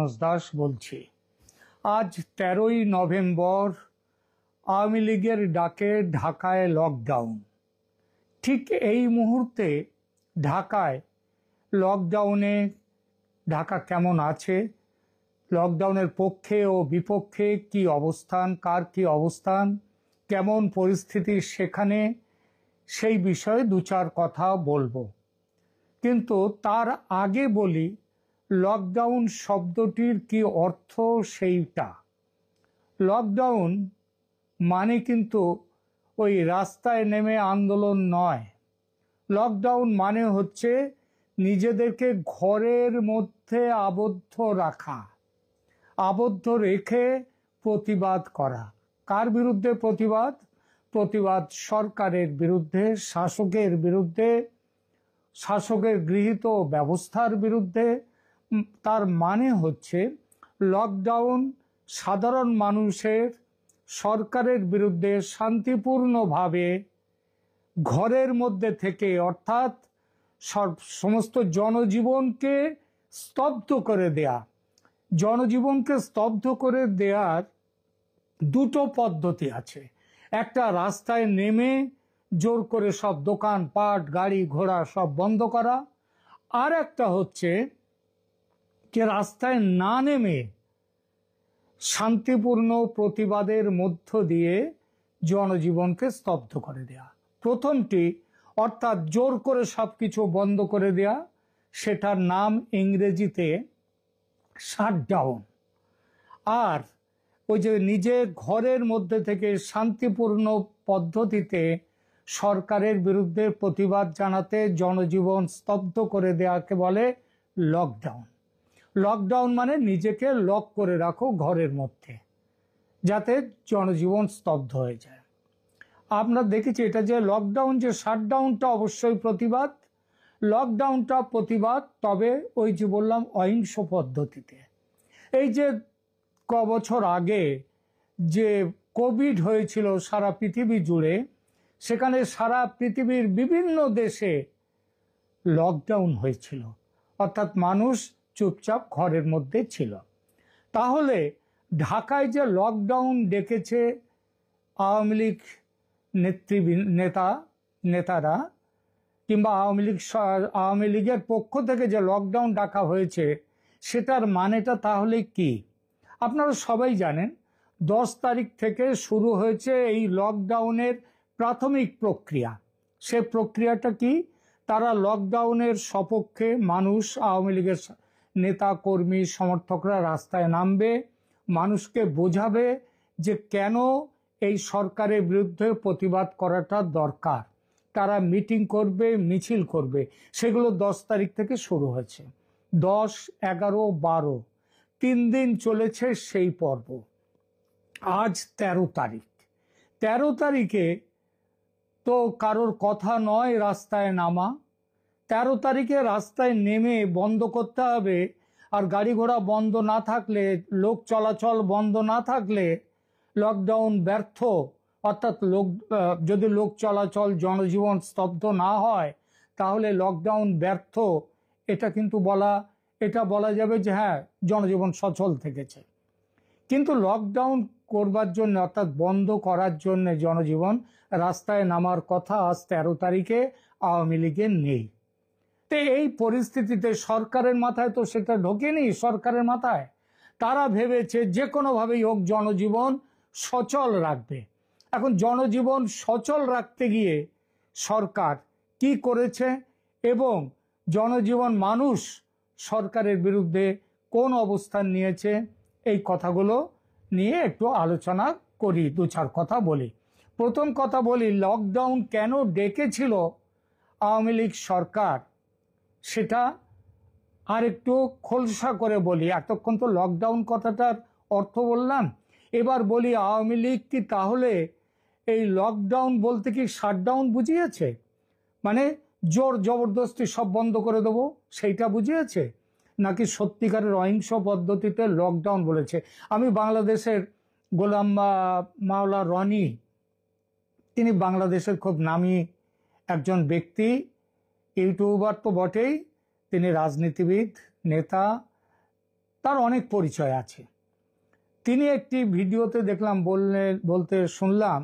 মানস দাস বলছি। আজ 13ই নভেম্বর, আওয়ামী লীগের ডাকে ঢাকায় লকডাউন। ঠিক এই মুহূর্তে ঢাকায় লকডাউনে ঢাকা কেমন আছে, লকডাউনের পক্ষে ও বিপক্ষে কি অবস্থান, কার কি অবস্থান, কেমন পরিস্থিতি সেখানে, সেই বিষয়ে দু চার কথা বলবো। কিন্তু তার আগে বলি লকডাউন শব্দটির কি অর্থ সেইটা। লকডাউন মানে কিন্তু ওই রাস্তায় নেমে আন্দোলন নয়। লকডাউন মানে হচ্ছে নিজেদেরকে ঘরের মধ্যে আবদ্ধ রাখা, আবদ্ধ রেখে প্রতিবাদ করা। কার বিরুদ্ধে প্রতিবাদ? প্রতিবাদ সরকারের বিরুদ্ধে, শাসকের বিরুদ্ধে, শাসকের গৃহীত ব্যবস্থার বিরুদ্ধে। তার মানে হচ্ছে লকডাউন সাধারণ মানুষের সরকারের বিরুদ্ধে শান্তিপূর্ণভাবে ঘরের মধ্যে থেকে, অর্থাৎ সমস্ত জনজীবনকে স্তব্ধ করে দেয়া। জনজীবনকে স্তব্ধ করে দেওয়ার দুটো পদ্ধতি আছে। একটা রাস্তায় নেমে জোর করে সব দোকান পাট, গাড়ি ঘোড়া সব বন্ধ করা। আর একটা হচ্ছে যে রাস্তায় না নেমে শান্তিপূর্ণ প্রতিবাদের মধ্য দিয়ে জনজীবনকে স্তব্ধ করে দেয়া। প্রথমটি অর্থাৎ জোর করে সবকিছু বন্ধ করে দেয়া, সেটার নাম ইংরেজিতে শাটডাউন। আর ওই যে নিজে ঘরের মধ্যে থেকে শান্তিপূর্ণ পদ্ধতিতে সরকারের বিরুদ্ধে প্রতিবাদ জানাতে জনজীবন স্তব্ধ করে দেওয়াকে বলে লকডাউন। লকডাউন মানে নিজেকে লক করে রাখো ঘরের মধ্যে, যাতে জনজীবন স্তব্ধ হয়ে যায়। আমরা দেখেছি এটা যে লকডাউন, যে শাটডাউনটা অবশ্যই প্রতিবাদ। লকডাউনটা প্রতিবাদ, তবে ওই যে বললাম অহিংস পদ্ধতিতে। এই যে বছর আগে যে কোভিড হয়েছিল সারা পৃথিবী জুড়ে, সেখানে সারা পৃথিবীর বিভিন্ন দেশে লকডাউন হয়েছিল, অর্থাৎ মানুষ চুপচাপ ঘরের মধ্যে ছিল। তাহলে ঢাকায় যে লকডাউন ডেকেছে আওয়ামী লীগ নেতারা কিংবা আওয়ামী লীগের পক্ষ থেকে যে লকডাউন ডাকা হয়েছে, সেটার মানেটা তাহলে কি? আপনারা সবাই জানেন 10 তারিখ থেকে শুরু হয়েছে এই লকডাউনের প্রাথমিক প্রক্রিয়া। সে প্রক্রিয়াটা কি? তারা লকডাউনের সপক্ষে মানুষ, আওয়ামী লীগের নেতা কর্মী সমর্থকরা রাস্তায় নামবে, মানুষকে বোঝাবে যে কেন এই সরকারের বিরুদ্ধে প্রতিবাদ করাটা দরকার। তারা মিটিং করবে, মিছিল করবে। সেগুলো 10 তারিখ থেকে শুরু হয়েছে। 10, 11, 12 3 দিন চলেছে সেই পর্ব। আজ 13 তারিখ। 13 তারিখে তো কারোর কথা নয় রাস্তায় নামা। 13 তারিখে রাস্তায় নেমে বন্ধ করতে হবে। আর গাড়ি ঘোড়া বন্ধ না থাকলে, লোক চলাচল বন্ধ না থাকলে লকডাউন ব্যর্থ। অর্থাৎ যদি লোক চলাচল, জনজীবন স্তব্ধ না হয়, তাহলে লকডাউন ব্যর্থ। এটা কিন্তু বলা যাবে যে হ্যাঁ, জনজীবন সচল থেকেছে। কিন্তু লকডাউন করবার জন্য, অর্থাৎ বন্ধ করার জন্য জনজীবন রাস্তায় নামার কথা আজ 13 তারিখে আওয়ামী লীগের নেই। তো এই পরিস্থিতিতে সরকারের মাথায় তো সেটা ঢোকেনি। সরকারের মাথায় তারা ভেবেছে যে কোনোভাবেই হোক জনজীবন সচল রাখবে। এখন জনজীবন সচল রাখতে গিয়ে সরকার কি করেছে এবং জনজীবন, মানুষ সরকারের বিরুদ্ধে কোন অবস্থান নিয়েছে, এই কথাগুলো নিয়ে একটু আলোচনা করি, দু চার কথা বলি। প্রথম কথা বলি, লকডাউন কেন ডেকেছিল আওয়ামী লীগ সরকার, সেটা আর একটু খোলসা করে বলি। এতক্ষণ তো লকডাউন কথাটার অর্থ বললাম, এবার বলি আওয়ামী লীগ কি তাহলে এই লকডাউন বলতে কি শাটডাউন বুঝিয়েছে? মানে জোর জবরদস্তি সব বন্ধ করে দেবো, সেইটা বুঝিয়েছে? নাকি সত্যিকারের অহিংস পদ্ধতিতে লকডাউন বলেছে? আমি বাংলাদেশের গোলাম মাওলা রনি, তিনি বাংলাদেশের খুব নামী একজন ব্যক্তি, ইউটিউবার তো বটেই, তিনি রাজনীতিবিদ, নেতা। তার অনেক পরিচয় আছে। তিনি একটি ভিডিওতে দেখলাম বলতে শুনলাম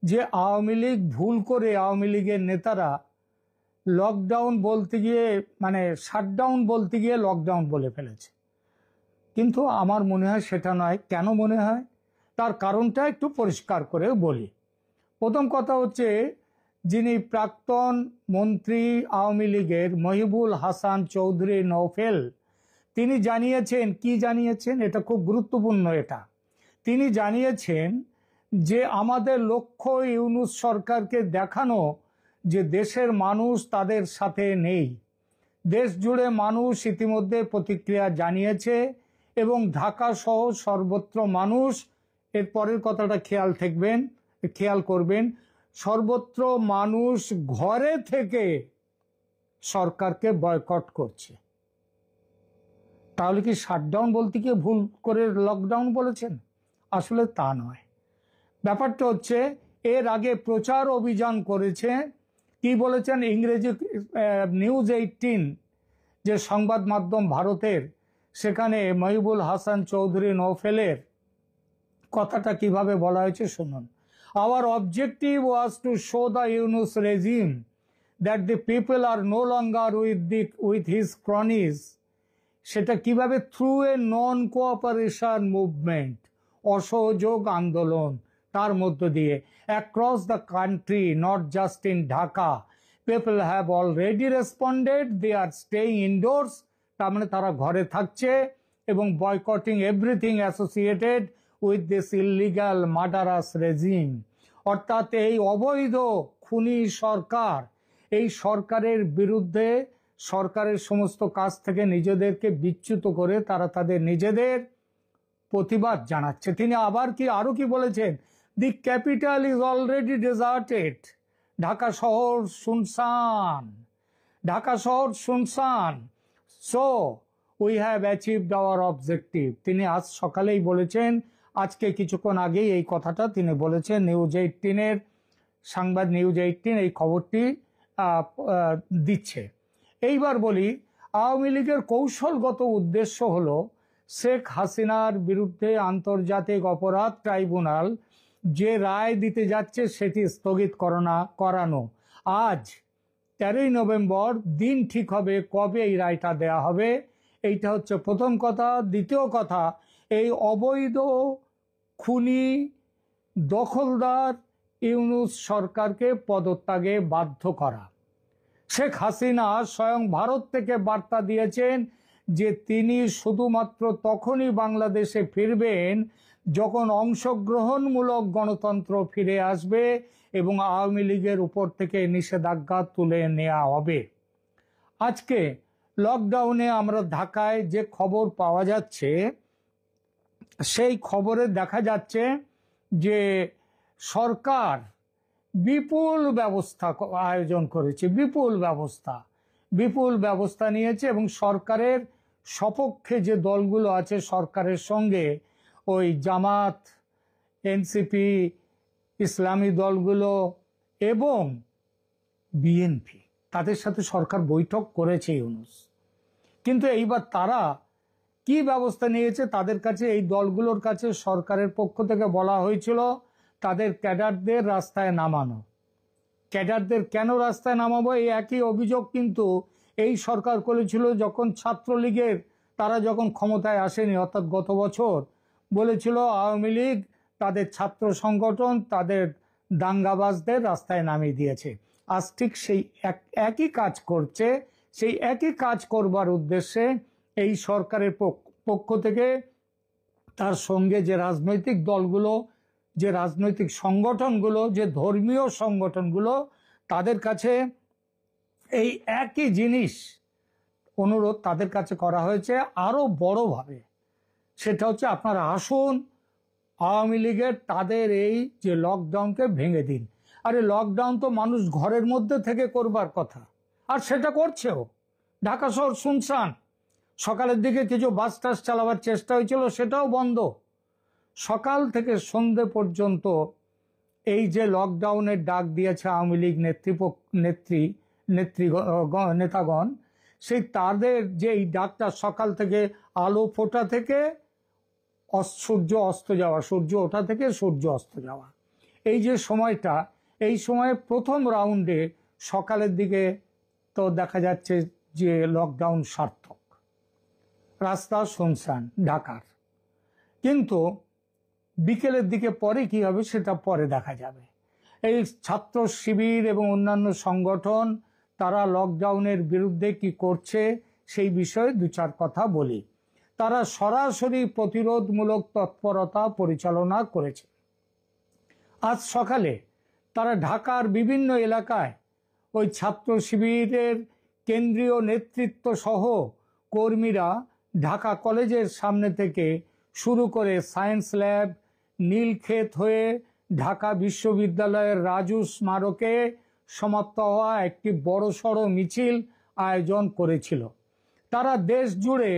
যে আওয়ামী লীগ ভুল করে, আওয়ামী লীগের নেতারা লকডাউন বলতে গিয়ে মানে শাটডাউন বলতে গিয়ে লকডাউন বলে ফেলেছে। কিন্তু আমার মনে হয় সেটা নয়। কেন মনে হয় তার কারণটা একটু পরিষ্কার করে বলি। প্রথম কথা হচ্ছে, যিনি প্রাক্তন মন্ত্রী আওয়ামী লীগের মহিবুল হাসান চৌধুরী নওফেল, তিনি জানিয়েছেন, কি জানিয়েছেন, এটা খুব গুরুত্বপূর্ণ। এটা তিনি জানিয়েছেন যে আমাদের লক্ষ্য ইউনূস সরকারকে দেখানো যে দেশের মানুষ তাদের সাথে নেই। দেশ জুড়ে মানুষ ইতিমধ্যে প্রতিক্রিয়া জানিয়েছে এবং ঢাকা সহ সর্বত্র মানুষ, এর পরের কথাটা খেয়াল করবেন, সর্বত্র মানুষ ঘরে থেকে সরকারকে বয়কট করছে। তাহলে কি শাটডাউন বলতে গিয়ে ভুল করে লকডাউন বলেছেন? আসলে তা নয়। ব্যাপারটা হচ্ছে, এর আগে প্রচার অভিযান করেছে, কি বলেছেন, ইংরেজি নিউজ 18 যে সংবাদ মাধ্যম ভারতের, সেখানে মহিবুল হাসান চৌধুরী নওফেলের কথাটা কিভাবে বলা হয়েছে শুনুন। Our objective was to show the Yunus regime that the people are no longer with his cronies. সেটা কিভাবে? Through a non cooperation movement, অসহযোগ আন্দোলন, তার মধ্য দিয়ে across the country, not just in Dhaka, people have already responded, they are staying indoors. তার মানে তারা ঘরে থাকছে এবং boycotting everything associated with this illegal murderous regime. অর্থাৎ এই অবৈধ খুনি সরকার, এই সরকারের বিরুদ্ধে সরকারের সমস্ত কাজ থেকে নিজেদেরকে বিচ্যুত করে তারা তাদের নিজেদের প্রতিবাদ জানাচ্ছে। তিনি আরো কি বলেছেন? The capital is already deserted, Dhaka শহর শুনশান, ঢাকা শহর শুনশান, so we have achieved our objective. তিনি আজ সকালেই বলেছেন, আজকে কিছুক্ষণ আগেই এই কথাটা তিনি বলেছেন। নিউজ 18-এর সংবাদ, নিউজ 18 এই খবরটি দিচ্ছে। এইবার বলি, আওয়ামী লীগের কৌশলগত উদ্দেশ্য হলো শেখ হাসিনার বিরুদ্ধে আন্তর্জাতিক অপরাধ ট্রাইব্যুনাল যে রায় দিতে যাচ্ছে সেটি স্থগিত করানো। আজ 13ই নভেম্বর দিন ঠিক হবে কবে এই রায়টা দেয়া হবে। এইটা হচ্ছে প্রথম কথা। দ্বিতীয় কথা, এই অবৈধ খুনি দখলদার ইউনূস সরকারকে পদত্যাগে বাধ্য করা। শেখ হাসিনা স্বয়ং ভারত থেকে বার্তা দিয়েছেন যে তিনি শুধুমাত্র তখনই বাংলাদেশে ফিরবেন যখন অংশগ্রহণমূলক গণতন্ত্র ফিরে আসবে এবং আওয়ামী লীগের উপর থেকে নিষেধাজ্ঞা তুলে নেওয়া হবে। আজকে লকডাউনে আমরা ঢাকায় যে খবর পাওয়া যাচ্ছে, সেই খবরে দেখা যাচ্ছে যে সরকার বিপুল ব্যবস্থা আয়োজন করেছে, বিপুল ব্যবস্থা নিয়েছে এবং সরকারের সপক্ষে যে দলগুলো আছে সরকারের সঙ্গে, ওই জামাত, এনসিপি, ইসলামী দলগুলো এবং বিএনপি, তাদের সাথে সরকার বৈঠক করেছে ইউনূস। কিন্তু এইবার তারা কি ব্যবস্থা নিয়েছে? তাদের কাছে, এই দলগুলোর কাছে সরকারের পক্ষ থেকে বলা হয়েছিল তাদের ক্যাডারদের রাস্তায় নামানো। ক্যাডারদের কেন রাস্তায় নামাবো? এই একই অভিযোগ কিন্তু এই সরকার করেছিল যখন ছাত্রলীগের তারা যখন ক্ষমতায় আসেনি, অর্থাৎ গত বছর বলেছিল আওয়ামী লীগ তাদের ছাত্র সংগঠন তাদের দাঙ্গাবাজদের রাস্তায় নামিয়ে দিয়েছে। আজ ঠিক সেই একই কাজ করছে। সেই একই কাজ করবার উদ্দেশ্যে এই সরকারের পক্ষ থেকে তার সঙ্গে যে রাজনৈতিক দলগুলো, যে রাজনৈতিক সংগঠনগুলো, যে ধর্মীয় সংগঠনগুলো, তাদের কাছে এই একই জিনিস অনুরোধ তাদের কাছে করা হয়েছে আরো বড়ভাবে। সেটা হচ্ছে, আপনারা আসুন, আওয়ামী লীগের তাদের এই যে লকডাউনকে ভেঙে দিন। আরে লকডাউন তো মানুষ ঘরের মধ্যে থেকে করবার কথা, আর সেটা করছেও। ঢাকা শহর শুনশান। সকালের দিকে কিছু বাস টাস চালাবার চেষ্টা হয়েছিল, সেটাও বন্ধ। সকাল থেকে সন্ধে পর্যন্ত এই যে লকডাউনের ডাক দিয়েছে আওয়ামী লীগ নেতাগণ, সেই তাদের যে এই ডাকটা সকাল থেকে আলো ফোটা থেকে সূর্য অস্ত যাওয়া, সূর্য ওঠা থেকে সূর্য অস্ত যাওয়া, এই যে সময়টা, এই সময়ে প্রথম রাউন্ডে সকালের দিকে তো দেখা যাচ্ছে যে লকডাউন সার্থক, রাস্তা শুনশান ঢাকার। কিন্তু বিকেলের দিকে পরে কি হবে সেটা পরে দেখা যাবে। এই ছাত্র শিবির এবং অন্যান্য সংগঠন তারা লকডাউনের বিরুদ্ধে কি করছে সেই বিষয়ে দু চার কথা বলি। তারা সরাসরি প্রতিরোধমূলক তৎপরতা পরিচালনা করেছে। আজ সকালে তারা ঢাকার বিভিন্ন এলাকায় ওই ছাত্র শিবিরের কেন্দ্রীয় নেতৃত্ব সহ কর্মীরা ঢাকা কলেজের সামনে থেকে শুরু করে সায়েন্স ল্যাব, নীলক্ষেত হয়ে ঢাকা বিশ্ববিদ্যালয়ের রাজু স্মারকে সমাপ্ত হওয়া একটি বড়সড় মিছিল আয়োজন করেছিল। তারা দেশ জুড়ে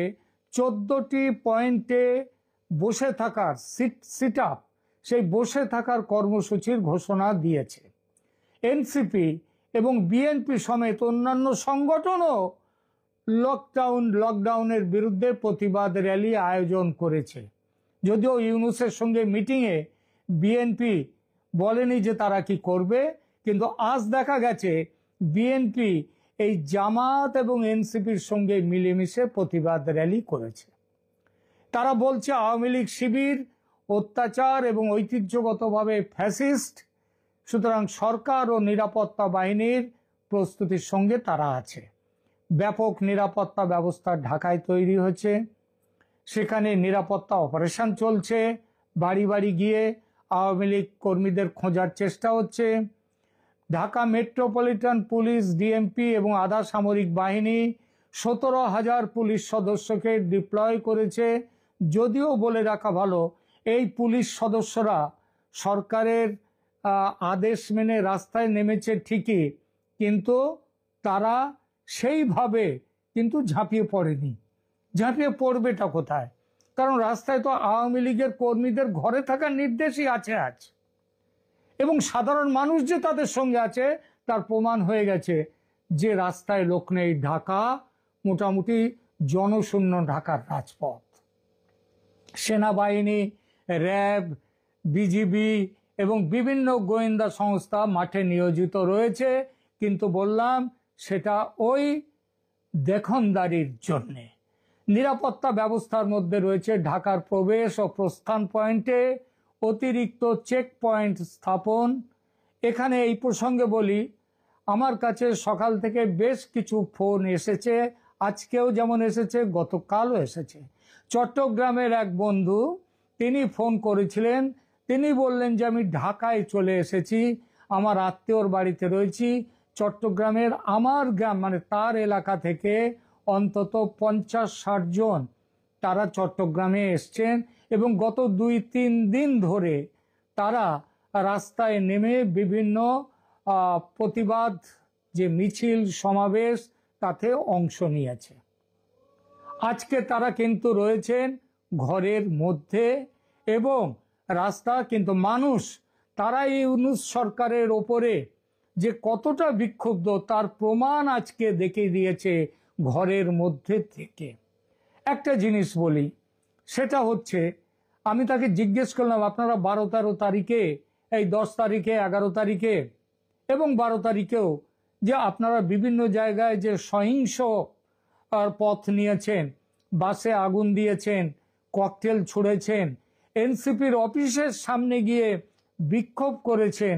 14টি পয়েন্টে বসে থাকার সিট আপ, সেই বসে থাকার কর্মসূচির ঘোষণা দিয়েছে। এনসিপি এবং বিএনপি সমেত অন্যান্য সংগঠনও লকডাউনের বিরুদ্ধে প্রতিবাদ র্যালি আয়োজন করেছে। যদিও ইউনূসের সঙ্গে মিটিংয়ে বিএনপি বলেনি যে তারা কি করবে, কিন্তু আজ দেখা গেছে বিএনপি এই জামাত এবং এনসিপির সঙ্গে মিলেমিশে প্রতিবাদ র্যালি করেছে। তারা বলছে আওয়ামী লীগ শিবির অত্যাচার এবং ঐতিহ্যগতভাবে ফ্যাসিস্ট, সুতরাং সরকার ও নিরাপত্তা বাহিনীর প্রস্তুতির সঙ্গে তারা আছে। ব্যাপক নিরাপত্তা ব্যবস্থা ঢাকায় তৈরি হয়েছে, সেখানে নিরাপত্তা অপারেশন চলছে, বাড়ি বাড়ি গিয়ে আওয়ামী লীগ কর্মীদের খোঁজার চেষ্টা হচ্ছে। ঢাকা মেট্রোপলিটন পুলিশ, ডিএমপি এবং আধা সামরিক বাহিনী 17,000 পুলিশ সদস্যকে ডিপ্লয় করেছে। যদিও বলে রাখা ভালো, এই পুলিশ সদস্যরা সরকারের আদেশ মেনে রাস্তায় নেমেছে ঠিকই, কিন্তু তারা সেইভাবে কিন্তু ঝাঁপিয়ে পড়েনি। ঝাঁপিয়ে পড়বেটা কোথায়? কারণ রাস্তায় তো আওয়ামী লীগের কর্মীদের ঘরে থাকার নির্দেশই আছে আজ, এবং সাধারণ মানুষ যে তাদের সঙ্গে আছে তার প্রমাণ হয়ে গেছে যে রাস্তায় লোক নেই। ঢাকা মোটামুটি জনশূন্য ঢাকার রাজপথ। সেনাবাহিনী, র্যাব, বিজিবি এবং বিভিন্ন গোয়েন্দা সংস্থা মাঠে নিয়োজিত রয়েছে, কিন্তু বললাম সেটা ওই দেখনদারির জন্যে। নিরাপত্তা ব্যবস্থার মধ্যে রয়েছে ঢাকার প্রবেশ ও প্রস্থান পয়েন্টে অতিরিক্ত চেক পয়েন্ট স্থাপন। এখানে এই প্রসঙ্গে বলি, আমার কাছে সকাল থেকে বেশ কিছু ফোন এসেছে, আজকেও যেমন এসেছে, গতকালও এসেছে। চট্টগ্রামের এক বন্ধু, তিনি ফোন করেছিলেন, তিনি বললেন যে আমি ঢাকায় চলে এসেছি, আমার আত্মীয়র বাড়িতে রয়েছি। চট্টগ্রামের আমার গ্রাম মানে তার এলাকা থেকে অন্তত 50-60 জন তারা চট্টগ্রামে এসছেন, এবং গত 2-3 দিন ধরে তারা রাস্তায় নেমে বিভিন্ন প্রতিবাদ যে মিছিল সমাবেশ তাতে অংশ নিয়েছে। আজকে তারা কিন্তু রয়েছেন ঘরের মধ্যে, এবং রাস্তা কিন্তু মানুষ তারা ইউনূস সরকারের ওপরে যে কতটা বিক্ষুব্ধ তার প্রমাণ আজকে দেখিয়ে দিয়েছে ঘরের মধ্যে থেকে। একটা জিনিস বলি, সেটা হচ্ছে আমি তাকে জিজ্ঞেস করলাম আপনারা 12-13 তারিখে, এই 10 তারিখে, 11 তারিখে এবং 12 তারিখেও যে আপনারা বিভিন্ন জায়গায় যে সহিংস পথ নিয়েছেন, বাসে আগুন দিয়েছেন, ককটেল ছুঁড়েছেন, এনসিপির অফিসের সামনে গিয়ে বিক্ষোভ করেছেন,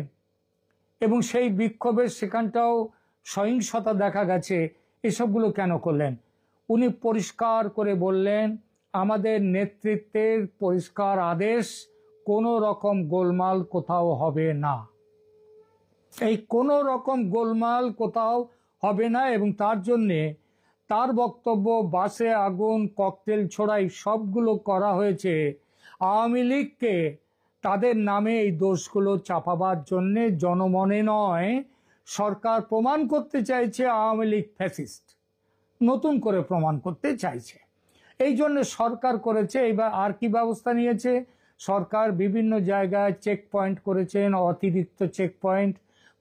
এবং সেই বিক্ষোভের সেখানটাও সহিংসতা দেখা গেছে, এসবগুলো কেন করলেন? উনি পরিষ্কার করে বললেন আমাদের নেতৃত্বের পরিষ্কার আদেশ, কোনো রকম গোলমাল কোথাও হবে না। এই কোনো রকম গোলমাল কোথাও হবে না, এবং তার জন্যে তার বক্তব্য বাসে আগুন, ককটেল ছোড়াই সবগুলো করা হয়েছে আওয়ামী লীগকে তাদের নামে এই দোষগুলো চাপাবার জন্যে। জনমনে নয়, সরকার প্রমাণ করতে চাইছে আওয়ামী লীগ ফ্যাসিস্ট, নতুন করে প্রমাণ করতে চাইছে। এই জন্য সরকার করেছে। এবার আর কি ব্যবস্থা নিয়েছে? সরকার বিভিন্ন জায়গায় চেক পয়েন্ট করেছেন, অতিরিক্ত চেক পয়েন্ট,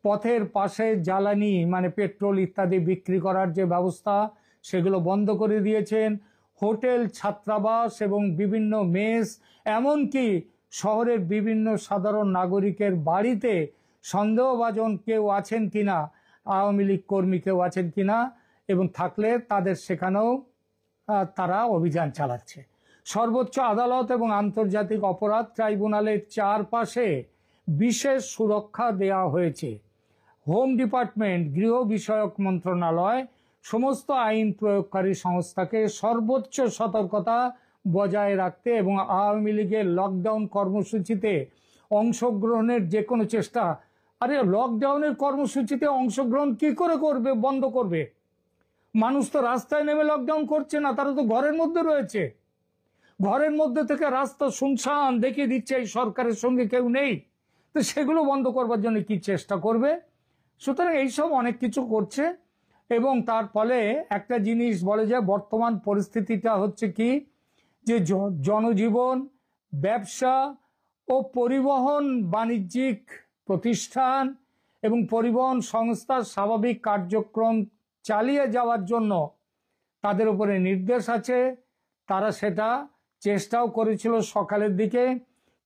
পথের পাশে জ্বালানি মানে পেট্রোল ইত্যাদি বিক্রি করার যে ব্যবস্থা সেগুলো বন্ধ করে দিয়েছেন। হোটেল, ছাত্রাবাস এবং বিভিন্ন মেস, এমনকি শহরের বিভিন্ন সাধারণ নাগরিকের বাড়িতে সন্দেহভাজন কেউ আছেন কিনা, আওয়ামী লীগ কর্মী কেউ আছেন কিনা, এবং থাকলে তাদের সেখানেও তারা অভিযান চালাচ্ছে। সর্বোচ্চ আদালত এবং আন্তর্জাতিক অপরাধ ট্রাইব্যুনালের চারপাশে বিশেষ সুরক্ষা দেওয়া হয়েছে। হোম ডিপার্টমেন্ট, গৃহ বিষয়ক মন্ত্রণালয় সমস্ত আইন প্রয়োগকারী সংস্থাকে সর্বোচ্চ সতর্কতা বজায় রাখতে এবং আওয়ামী লীগের লকডাউন কর্মসূচিতে অংশগ্রহণের যে কোনো চেষ্টা, আরে লকডাউনের কর্মসূচিতে অংশগ্রহণ কি করে করবে, বন্ধ করবে? মানুষ তো রাস্তায় নেমে লকডাউন করছে না, তারা তো ঘরের মধ্যে রয়েছে। ঘরের মধ্যে থেকে রাস্তা শুনশান দেখিয়ে দিচ্ছে এই সরকারের সঙ্গে কেউ নেই, তো সেগুলো বন্ধ করবার জন্য কি চেষ্টা করবে? সুতরাং এইসব অনেক কিছু করছে এবং তার ফলে একটা জিনিস বলে যে বর্তমান পরিস্থিতিটা হচ্ছে কি, যে জনজীবন, ব্যবসা ও পরিবহন বাণিজ্যিক প্রতিষ্ঠান এবং পরিবহন সংস্থার স্বাভাবিক কার্যক্রম চালিয়ে যাওয়ার জন্য তাদের উপরে নির্দেশ আছে। তারা সেটা চেষ্টাও করেছিল সকালের দিকে,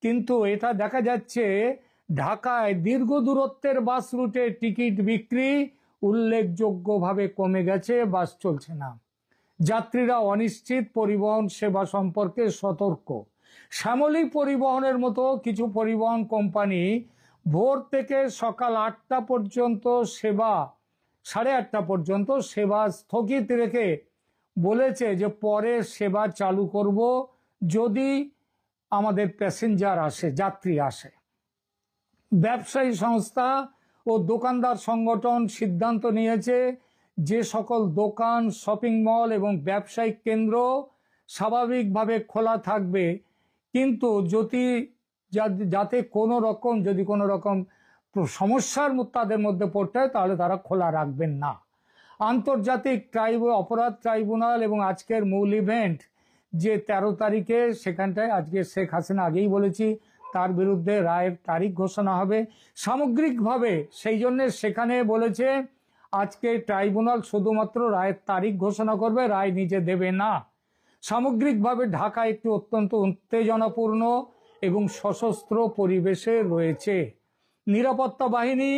কিন্তু এটা দেখা যাচ্ছে ঢাকায় দীর্ঘ দূরত্বের বাস রুটে টিকিট বিক্রি উল্লেখযোগ্যভাবে কমে গেছে, বাস চলছে না। যাত্রীরা অনিশ্চিত, পরিবহন সেবা সম্পর্কে সতর্ক। শ্যামলী পরিবহনের মতো কিছু পরিবহন কোম্পানি ভোর থেকে সকাল 8টা পর্যন্ত সেবা, 8:30 পর্যন্ত সেবা স্থগিত রেখে বলেছে যে পরে সেবা চালু করব যদি আমাদের প্যাসেঞ্জার আসে, যাত্রী আসে। ব্যবসায়ী সংস্থা ও দোকানদার সংগঠন সিদ্ধান্ত নিয়েছে যে সকল দোকান, শপিং মল এবং ব্যবসায়িক কেন্দ্র স্বাভাবিকভাবে খোলা থাকবে, কিন্তু যাতে যদি কোনো রকম সমস্যার তাদের মধ্যে পড়তে হয় তাহলে তারা খোলা রাখবেন না। আন্তর্জাতিক অপরাধ ট্রাইব্যুনাল এবং আজকের মূল ইভেন্ট যে 13 তারিখে, সেখানটায় আজকে শেখ হাসিনা, আগেই বলেছি, তার বিরুদ্ধে রায়ের তারিখ ঘোষণা হবে সামগ্রিকভাবে। সেই জন্য সেখানে বলেছে আজকে ট্রাইব্যুনাল শুধুমাত্র রায়ের তারিখ ঘোষণা করবে, রায় নিজে দেবে না। সামগ্রিকভাবে ঢাকা একটি অত্যন্ত উত্তেজনাপূর্ণ এবং সশস্ত্র পরিবেশে রয়েছে। নিরাপত্তা বাহিনী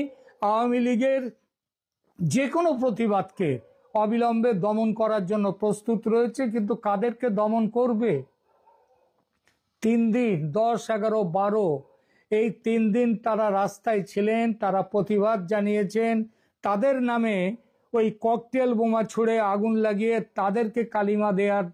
আওয়ামী লীগের যে কোনো প্রতিবাদকে অবিলম্বে দমন করার জন্য প্রস্তুত রয়েছে, কিন্তু কাদেরকে দমন করবে? 3 দিন 10, 11, 12 এই 3 দিন তারা রাস্তায় ছিলেন, তারা প্রতিবাদ জানিয়েছেন। তাদের নামে ওই ককটেল বোমা ছুড়ে আগুন লাগিয়ে তাদেরকে কালিমা দেওয়ার